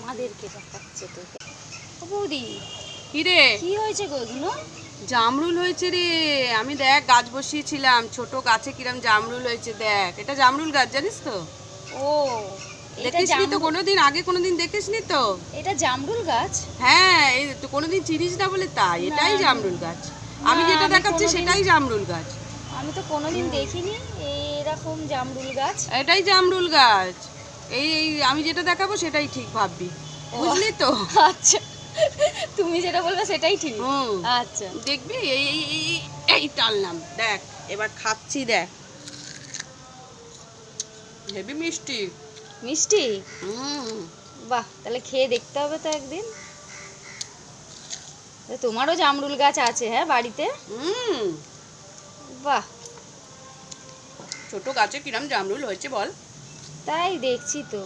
আমাদেরকে দেখাচ্ছে তো। ও বৌদি, কি রে? কি হয়েছে গো এগুলো? জামরুল হয়েছে রে। আমি দেখ গাছ বসিয়েছিলাম, ছোট গাছে কিরম জামরুল হয়েছে দেখ। এটা জামরুল গাছ জানিস তো? ও, এটা দেখিসনি তো কোনোদিন? আগে কোনোদিন দেখিসনি তো? এটা জামরুল গাছ? হ্যাঁ, এই তো কোনোদিন চিনিস না বলে তাই। এটাই জামরুল গাছ। আমি যেটা দেখাচ্ছি সেটাই জামরুল গাছ। আমি তো কোনোদিন দেখিনি এরকম জামরুল গাছ। এটাই জামরুল গাছ। এই এই আমি যেটা দেখাবো সেটাই ঠিক ভাববি, বুঝলি তো? আচ্ছা, তুমি যেটা বলবে সেটাই ঠিক। আচ্ছা, দেখবি এই এই এই এই টানলাম, দেখ এবার খাচ্ছি, দেখ হেবি মিষ্টি। মিষ্টি? হুম। বাহ, তাহলে খেয়ে দেখতে হবে তো একদিন। তো তোমারও জামরুল গাছ আছে হ্যাঁ বাড়িতে? হুম। বাহ, ছোট গাছে কিরম জামরুল হয়েছে বল? তাই দেখছি তো।